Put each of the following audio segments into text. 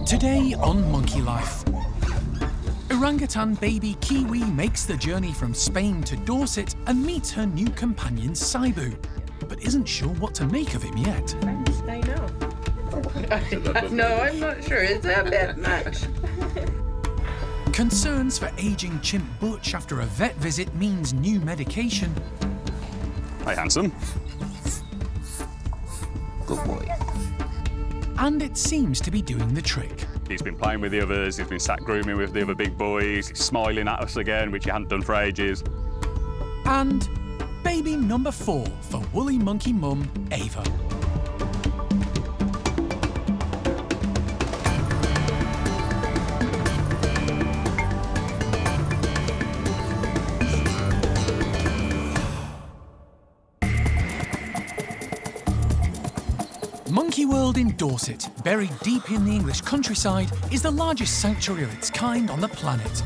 Today on Monkey Life, orangutan baby Kiwi makes the journey from Spain to Dorset and meets her new companion Saibu, but isn't sure what to make of him yet. I know. No, I'm not sure. It's a bit much. Concerns for ageing chimp Butch after a vet visit means new medication. Hi, handsome. Good boy. And it seems to be doing the trick. He's been playing with the others, he's been sat grooming with the other big boys, he's smiling at us again, which he hadn't done for ages. And baby number 4 for woolly monkey mum, Ava. Monkey World in Dorset, buried deep in the English countryside, is the largest sanctuary of its kind on the planet.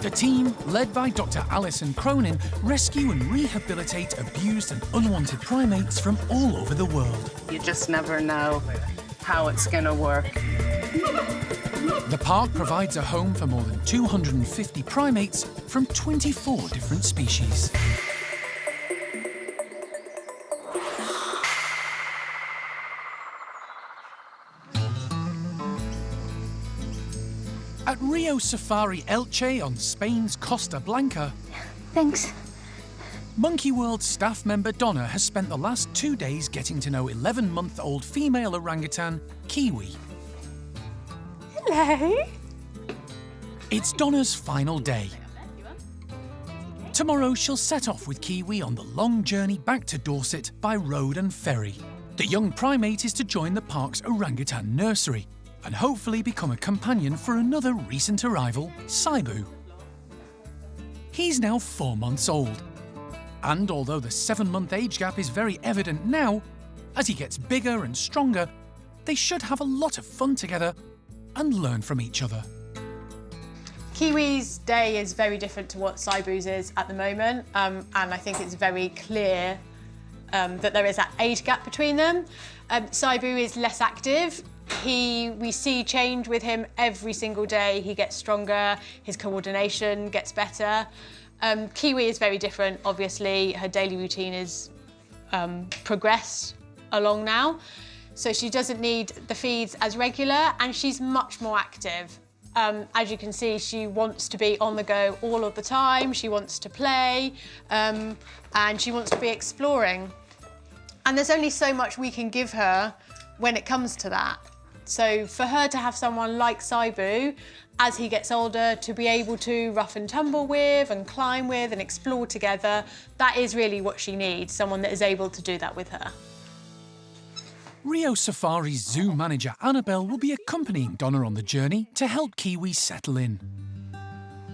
The team, led by Dr. Alison Cronin, rescue and rehabilitate abused and unwanted primates from all over the world. You just never know how it's going to work. The park provides a home for more than 250 primates from 24 different species. At Rio Safari Elche on Spain's Costa Blanca, Thanks. Monkey World staff member Donna has spent the last 2 days getting to know 11-month-old female orangutan, Kiwi. Hello. It's Donna's final day. Tomorrow she'll set off with Kiwi on the long journey back to Dorset by road and ferry. The young primate is to join the park's orangutan nursery and hopefully become a companion for another recent arrival, Saibu. He's now 4 months old, and although the 7-month age gap is very evident now, as he gets bigger and stronger, they should have a lot of fun together and learn from each other. Kiwi's day is very different to what Saibu's is at the moment, and I think it's very clear that there is that age gap between them. Saibu is less active. We see change with him every single day. He gets stronger, his coordination gets better. Kiwi is very different, obviously. Her daily routine is progressed along now. So she doesn't need the feeds as regular, and she's much more active. As you can see, she wants to be on the go all of the time. She wants to play, and she wants to be exploring. And there's only so much we can give her when it comes to that. So for her to have someone like Saibu, as he gets older, to be able to rough and tumble with and climb with and explore together, that is really what she needs, someone that is able to do that with her. Rio Safari's zoo manager Annabelle will be accompanying Donna on the journey to help Kiwi settle in.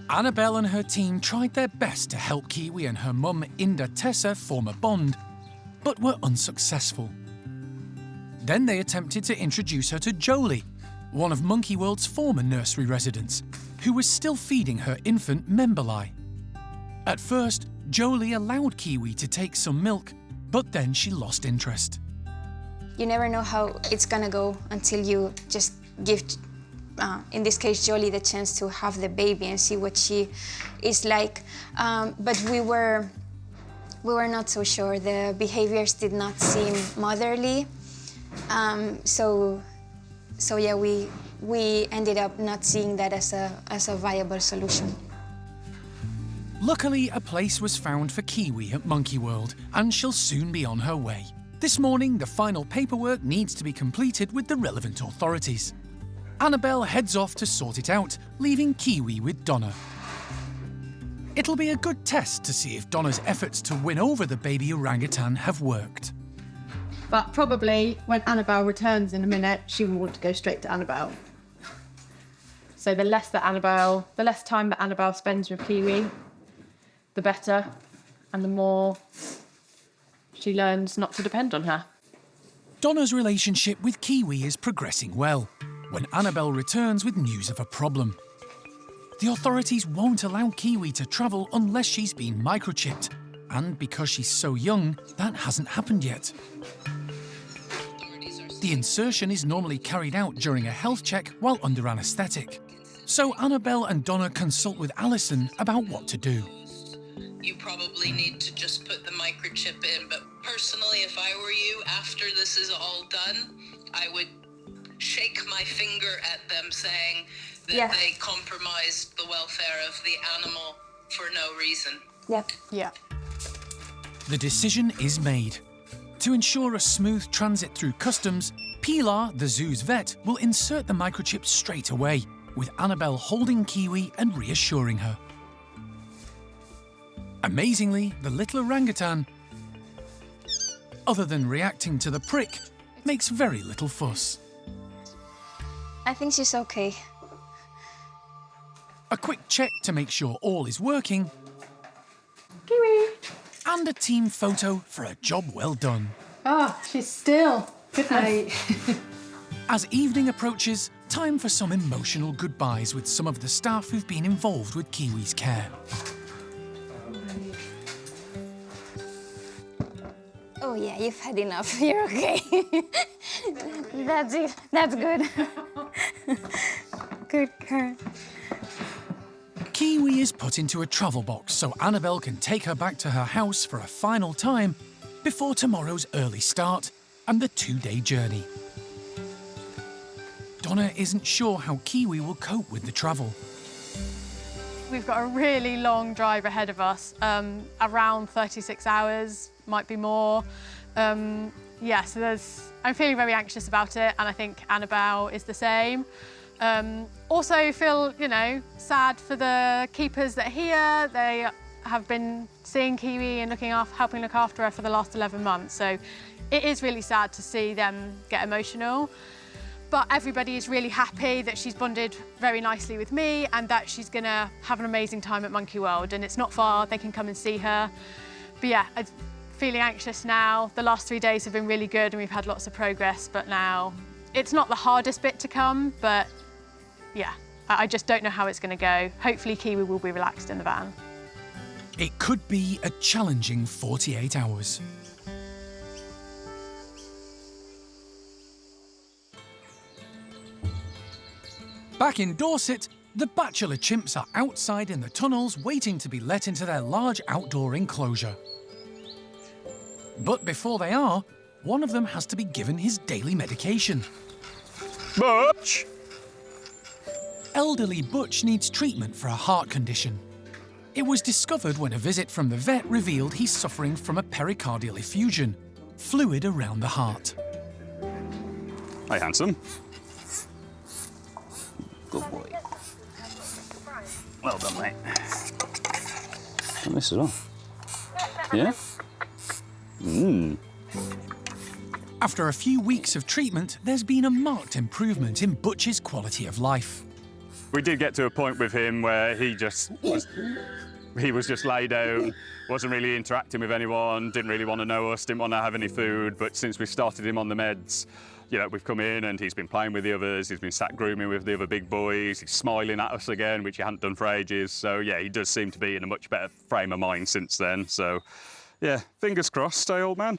Annabelle and her team tried their best to help Kiwi and her mum Inda Tessa form a bond, but were unsuccessful. Then they attempted to introduce her to Jolie, one of Monkey World's former nursery residents, who was still feeding her infant Memberlai. At first, Jolie allowed Kiwi to take some milk, but then she lost interest. You never know how it's gonna go until you just give, in this case, Jolie the chance to have the baby and see what she is like. But we were not so sure. The behaviors did not seem motherly. So yeah, we ended up not seeing that as a viable solution. Luckily, a place was found for Kiwi at Monkey World, and she'll soon be on her way. This morning, the final paperwork needs to be completed with the relevant authorities. Annabelle heads off to sort it out, leaving Kiwi with Donna. It'll be a good test to see if Donna's efforts to win over the baby orangutan have worked. But probably when Annabelle returns in a minute, she will want to go straight to Annabelle. So the less time that Annabelle spends with Kiwi, the better, and the more she learns not to depend on her. Donna's relationship with Kiwi is progressing well when Annabelle returns with news of a problem. The authorities won't allow Kiwi to travel unless she's been microchipped, and because she's so young, that hasn't happened yet. The insertion is normally carried out during a health check while under anaesthetic. So Annabelle and Donna consult with Alison about what to do. You probably need to just put the microchip in, but personally, if I were you, after this is all done, I would shake my finger at them saying that they compromised the welfare of the animal for no reason. Yep. Yeah. The decision is made. To ensure a smooth transit through customs, Pilar, the zoo's vet, will insert the microchip straight away, with Annabelle holding Kiwi and reassuring her. Amazingly, the little orangutan, other than reacting to the prick, makes very little fuss. I think she's okay. A quick check to make sure all is working, Kiwi. and a team photo for a job well done. Oh, she's still. Good night. As evening approaches, time for some emotional goodbyes with some of the staff who've been involved with Kiwi's care. Oh yeah, you've had enough. You're okay. That's it. That's good. Good girl. Kiwi is put into a travel box so Annabelle can take her back to her house for a final time before tomorrow's early start and the 2-day journey. Donna isn't sure how Kiwi will cope with the travel. We've got a really long drive ahead of us, around 36 hours, might be more. Yeah, so I'm feeling very anxious about it, and I think Annabelle is the same. Also feel, sad for the keepers that are here. They have been seeing Kiwi and helping look after her for the last 11 months. So it is really sad to see them get emotional. But everybody is really happy that she's bonded very nicely with me and that she's gonna have an amazing time at Monkey World. And it's not far, they can come and see her. But yeah, I'm feeling anxious now. The last 3 days have been really good and we've had lots of progress, but now it's not the hardest bit to come, but yeah, I just don't know how it's gonna go. Hopefully Kiwi will be relaxed in the van. It could be a challenging 48 hours. Back in Dorset, the bachelor chimps are outside in the tunnels waiting to be let into their large outdoor enclosure. But before they are, one of them has to be given his daily medication. Butch! Elderly Butch needs treatment for a heart condition. It was discovered when a visit from the vet revealed he's suffering from a pericardial effusion, fluid around the heart. Hey, handsome. Good boy. Well done, mate. And this as well. Yeah? After a few weeks of treatment, there's been a marked improvement in Butch's quality of life. We did get to a point with him where he was just laid down, wasn't really interacting with anyone, didn't really want to know us, didn't want to have any food. But since we started him on the meds, we've come in and he's been playing with the others, he's been sat grooming with the other big boys, he's smiling at us again, which he hadn't done for ages. So yeah, he does seem to be in a much better frame of mind since then. So yeah, fingers crossed, old man.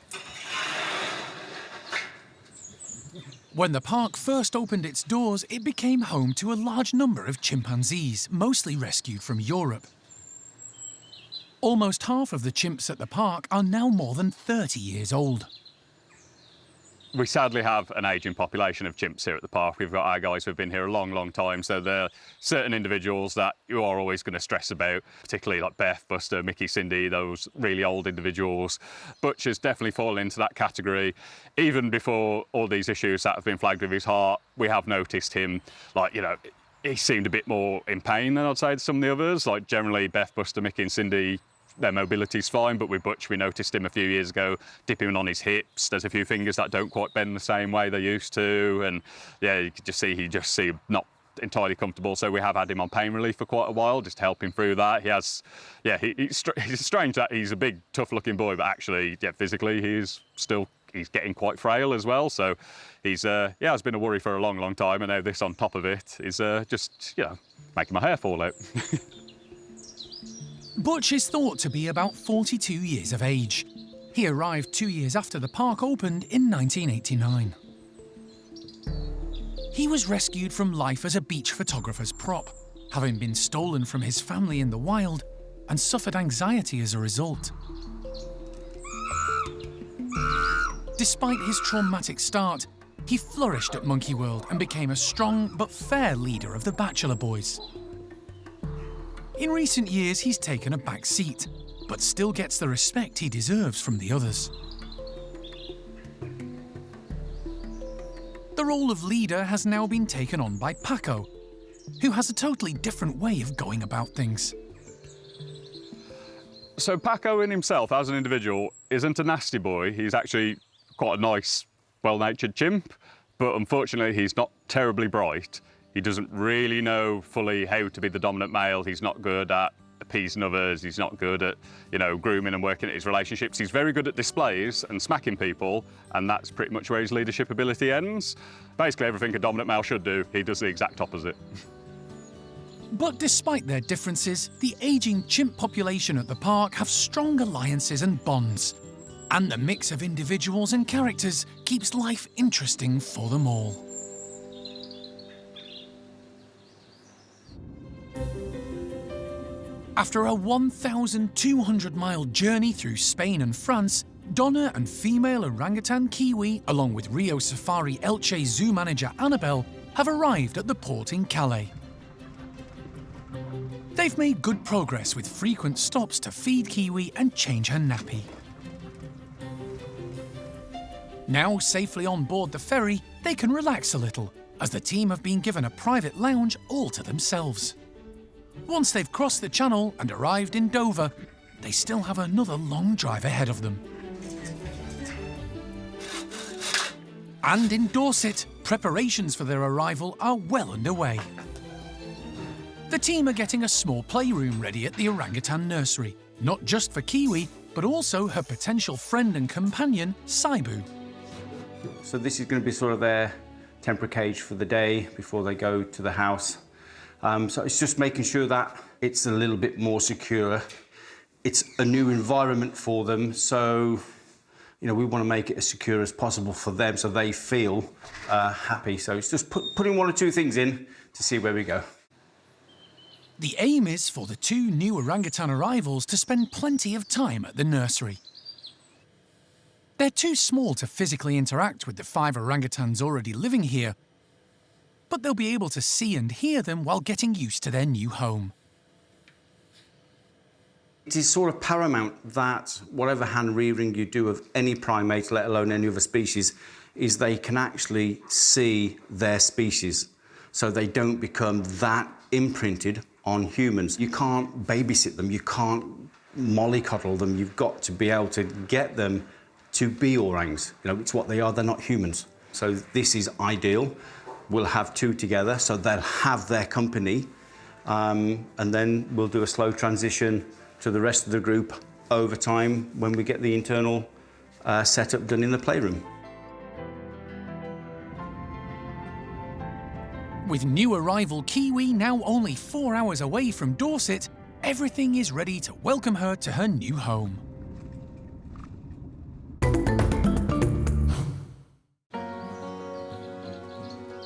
When the park first opened its doors, it became home to a large number of chimpanzees, mostly rescued from Europe. Almost half of the chimps at the park are now more than 30 years old. We sadly have an ageing population of chimps here at the park. We've got our guys who've been here a long, long time, so there are certain individuals that you are always going to stress about, particularly like Beth, Buster, Mickey, Cindy, those really old individuals. Butch has definitely fallen into that category. Even before all these issues that have been flagged with his heart, we have noticed him, he seemed a bit more in pain than I'd say some of the others. Like generally Beth, Buster, Mickey and Cindy, their mobility's fine, but with Butch, we noticed him a few years ago dipping on his hips. There's a few fingers that don't quite bend the same way they used to, and yeah, you could just see he seemed not entirely comfortable. So we have had him on pain relief for quite a while, just to help him through that. He's strange that he's a big, tough-looking boy, but actually, physically, he's getting quite frail as well. So he's has been a worry for a long, long time, and now this on top of it is just making my hair fall out. Butch is thought to be about 42 years of age. He arrived 2 years after the park opened in 1989. He was rescued from life as a beach photographer's prop, having been stolen from his family in the wild and suffered anxiety as a result. Despite his traumatic start, he flourished at Monkey World and became a strong but fair leader of the Bachelor Boys. In recent years, he's taken a back seat, but still gets the respect he deserves from the others. The role of leader has now been taken on by Paco, who has a totally different way of going about things. So Paco in himself, as an individual, isn't a nasty boy. He's actually quite a nice, well-natured chimp, but unfortunately he's not terribly bright. He doesn't really know fully how to be the dominant male. He's not good at appeasing others. He's not good at, grooming and working at his relationships. He's very good at displays and smacking people, and that's pretty much where his leadership ability ends. Basically everything a dominant male should do, he does the exact opposite. But despite their differences, the ageing chimp population at the park have strong alliances and bonds. And the mix of individuals and characters keeps life interesting for them all. After a 1,200-mile journey through Spain and France, Donna and female orangutan Kiwi, along with Rio Safari Elche zoo manager Annabelle, have arrived at the port in Calais. They've made good progress with frequent stops to feed Kiwi and change her nappy. Now safely on board the ferry, they can relax a little, as the team have been given a private lounge all to themselves. Once they've crossed the channel and arrived in Dover, they still have another long drive ahead of them. And in Dorset, preparations for their arrival are well underway. The team are getting a small playroom ready at the orangutan nursery, not just for Kiwi, but also her potential friend and companion, Saibu. So this is going to be sort of their temporary cage for the day before they go to the house. So it's just making sure that it's a little bit more secure. It's a new environment for them, so we want to make it as secure as possible for them so they feel happy. So it's just putting one or two things in to see where we go. The aim is for the two new orangutan arrivals to spend plenty of time at the nursery. They're too small to physically interact with the 5 orangutans already living here, but they'll be able to see and hear them while getting used to their new home. It is sort of paramount that whatever hand rearing you do of any primate, let alone any other species, is they can actually see their species, so they don't become that imprinted on humans. You can't babysit them, you can't mollycoddle them, you've got to be able to get them to be orangs. It's what they are, they're not humans. So this is ideal. We'll have 2 together, so they'll have their company, and then we'll do a slow transition to the rest of the group over time when we get the internal setup done in the playroom. With new arrival Kiwi now only 4 hours away from Dorset, everything is ready to welcome her to her new home.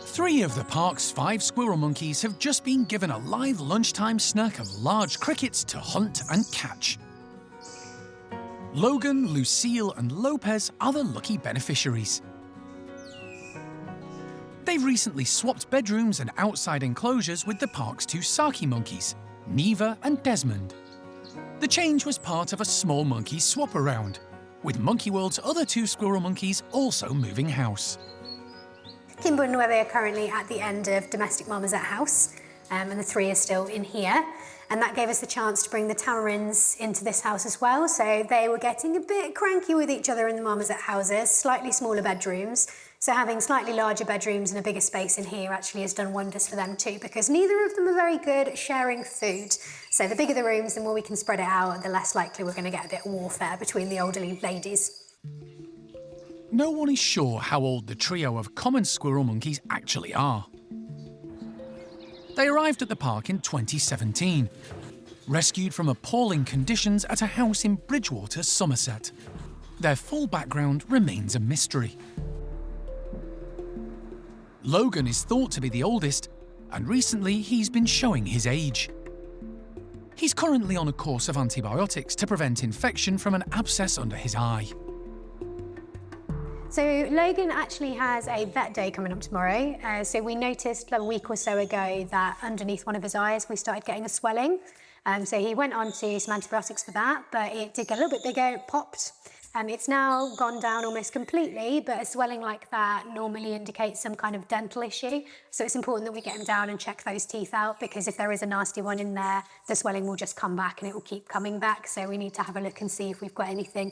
Three of the park's 5 squirrel monkeys have just been given a live lunchtime snack of large crickets to hunt and catch. Logan, Lucille and Lopez are the lucky beneficiaries. They've recently swapped bedrooms and outside enclosures with the park's 2 Saki monkeys, Neva and Desmond. The change was part of a small monkey swap around, with Monkey World's other 2 squirrel monkeys also moving house. Kimber and Nueve are currently at the end of domestic marmoset house, and the 3 are still in here. And that gave us the chance to bring the tamarins into this house as well. So they were getting a bit cranky with each other in the marmoset houses, slightly smaller bedrooms. So having slightly larger bedrooms and a bigger space in here actually has done wonders for them too, because neither of them are very good at sharing food. So the bigger the rooms, the more we can spread it out, the less likely we're going to get a bit of warfare between the elderly ladies. No one is sure how old the trio of common squirrel monkeys actually are. They arrived at the park in 2017, rescued from appalling conditions at a house in Bridgewater, Somerset. Their full background remains a mystery. Logan is thought to be the oldest, and recently he's been showing his age. He's currently on a course of antibiotics to prevent infection from an abscess under his eye. So Logan actually has a vet day coming up tomorrow. So we noticed a week or so ago that underneath one of his eyes we started getting a swelling. So he went on to some antibiotics for that, but it did get a little bit bigger, it popped. It's now gone down almost completely, but a swelling like that normally indicates some kind of dental issue. So it's important that we get him down and check those teeth out, because if there is a nasty one in there, the swelling will just come back and it will keep coming back. So we need to have a look and see if we've got anything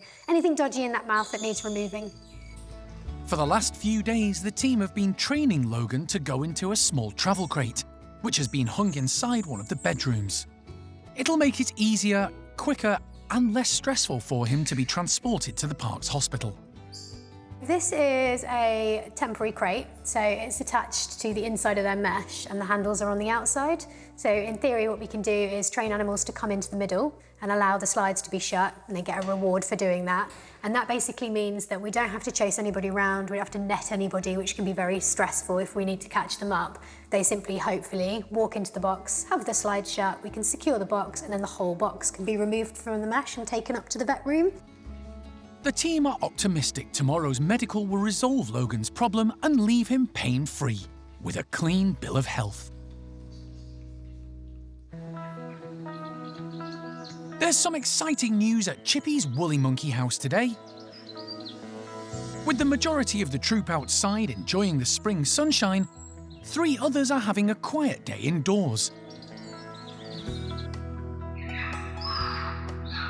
dodgy in that mouth that needs removing. For the last few days, the team have been training Logan to go into a small travel crate, which has been hung inside one of the bedrooms. It'll make it easier, quicker, and less stressful for him to be transported to the park's hospital. This is a temporary crate, so it's attached to the inside of their mesh and the handles are on the outside. So in theory, what we can do is train animals to come into the middle and allow the slides to be shut, and they get a reward for doing that. And that basically means that we don't have to chase anybody around, we don't have to net anybody, which can be very stressful if we need to catch them up. They simply, hopefully, walk into the box, have the slide shut, we can secure the box, and then the whole box can be removed from the mesh and taken up to the vet room. The team are optimistic tomorrow's medical will resolve Logan's problem and leave him pain-free, with a clean bill of health. There's some exciting news at Chippy's Woolly Monkey House today. With the majority of the troop outside enjoying the spring sunshine, 3 others are having a quiet day indoors.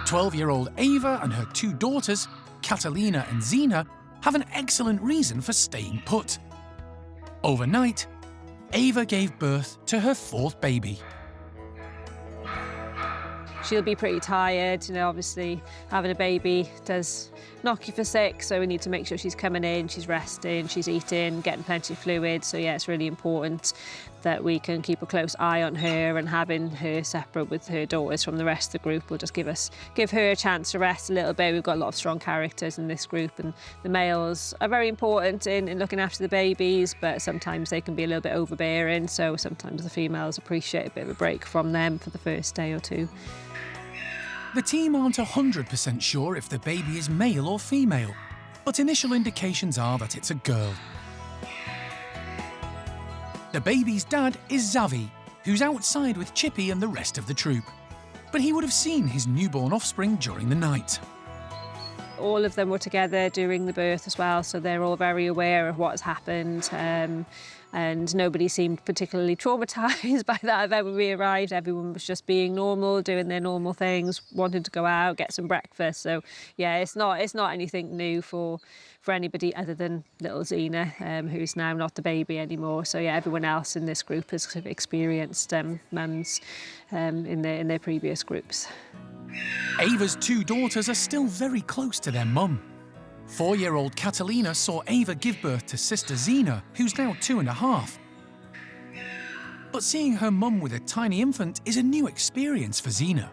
12-year-old Ava and her 2 daughters, Catalina and Zena, have an excellent reason for staying put. Overnight, Ava gave birth to her 4th baby. She'll be pretty tired, obviously having a baby does knock you for sick, so we need to make sure she's coming in, she's resting, she's eating, getting plenty of fluid. So yeah, it's really important that we can keep a close eye on her, and having her separate with her daughters from the rest of the group will just give her a chance to rest a little bit. We've got a lot of strong characters in this group, and the males are very important in looking after the babies, but sometimes they can be a little bit overbearing, so sometimes the females appreciate a bit of a break from them for the first day or 2. The team aren't 100% sure if the baby is male or female, but initial indications are that it's a girl. The baby's dad is Zavi, who's outside with Chippy and the rest of the troop, but he would have seen his newborn offspring during the night. All of them were together during the birth as well, so they're all very aware of what's happened. And nobody seemed particularly traumatised by that event when we arrived. Everyone was just being normal, doing their normal things, wanting to go out, get some breakfast. So yeah, it's not anything new for anybody other than little Zena, who's now not the baby anymore. So yeah, everyone else in this group has experienced mums in their previous groups. Ava's 2 daughters are still very close to their mum. 4-year-old Catalina saw Ava give birth to sister Zena, who's now 2.5. But seeing her mum with a tiny infant is a new experience for Zena.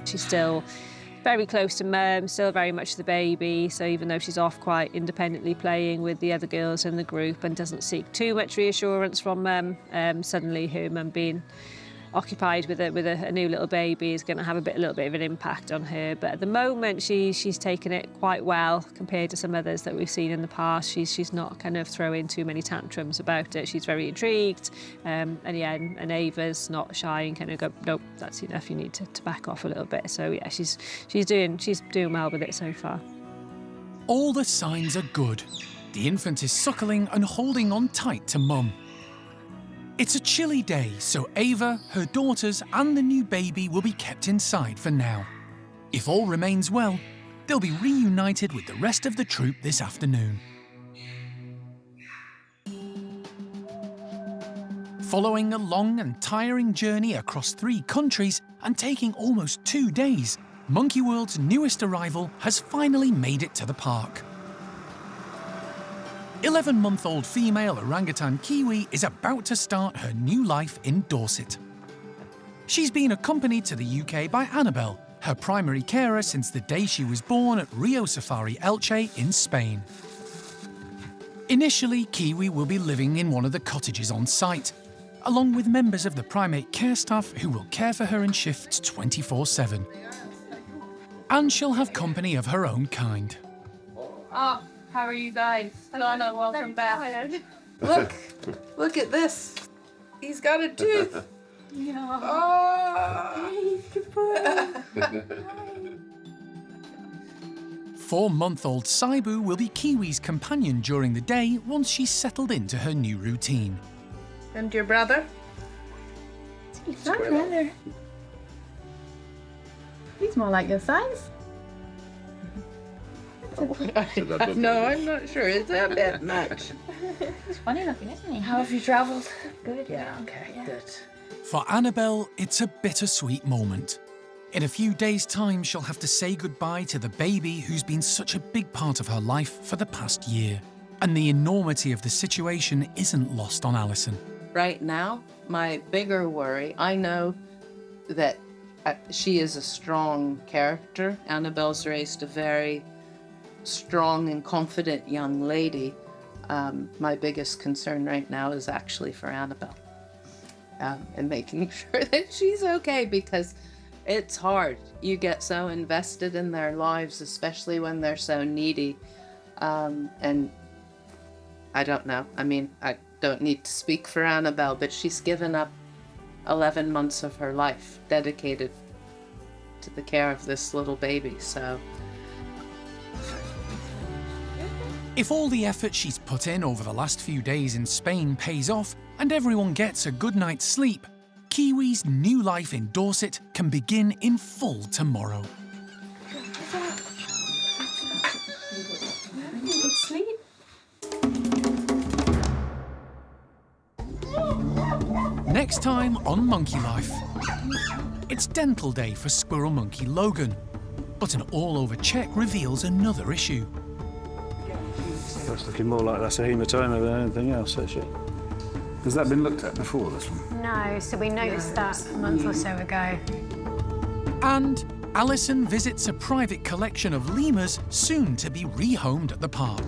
She's still very close to mum, still very much the baby, so even though she's off quite independently playing with the other girls in the group and doesn't seek too much reassurance from mum, suddenly her mum being occupied with a new little baby is going to have a little bit of an impact on her. But at the moment, she's taken it quite well compared to some others that we've seen in the past. She's not kind of throwing too many tantrums about it. She's very intrigued, and Ava's not shy and kind of go, nope, that's enough. You need to back off a little bit. So yeah, she's doing well with it so far. All the signs are good. The infant is suckling and holding on tight to mum. It's a chilly day, so Ava, her daughters and the new baby will be kept inside for now. If all remains well, they'll be reunited with the rest of the troop this afternoon. Following a long and tiring journey across 3 countries and taking almost 2 days, Monkey World's newest arrival has finally made it to the park. 11-month-old female orangutan Kiwi is about to start her new life in Dorset. She's been accompanied to the UK by Annabelle, her primary carer since the day she was born at Rio Safari Elche in Spain. Initially, Kiwi will be living in one of the cottages on site, along with members of the primate care staff who will care for her in shifts 24/7. And she'll have company of her own kind. Oh, how are you guys? Hello, welcome back. Look at this. He's got a tooth. Yeah. Oh. 4-month-old Saibu will be Kiwi's companion during the day once she's settled into her new routine. And your brother? He's my brother. He's more like your size. No, I'm not sure. It's a bit much. He's funny looking, isn't he? How have you travelled? Good. Yeah, okay, good. For Annabelle, it's a bittersweet moment. In a few days' time, she'll have to say goodbye to the baby who's been such a big part of her life for the past year. And the enormity of the situation isn't lost on Alison. Right now, my bigger worry, I know that she is a strong character. Annabelle's raised a very strong and confident young lady. My biggest concern right now is actually for Annabelle. And making sure that she's okay, because it's hard. You get so invested in their lives, especially when they're so needy. And I don't know. I mean, I don't need to speak for Annabelle, but she's given up 11 months of her life dedicated to the care of this little baby, so. If all the effort she's put in over the last few days in Spain pays off and everyone gets a good night's sleep, Kiwi's new life in Dorset can begin in full tomorrow. Sleep. Next time on Monkey Life. It's dental day for squirrel monkey Logan, but an all-over check reveals another issue. It's looking more like that's a hematoma than anything else, actually. Has that been looked at before, this one? No, so we noticed that a month or so ago. And Alison visits a private collection of lemurs soon to be rehomed at the park.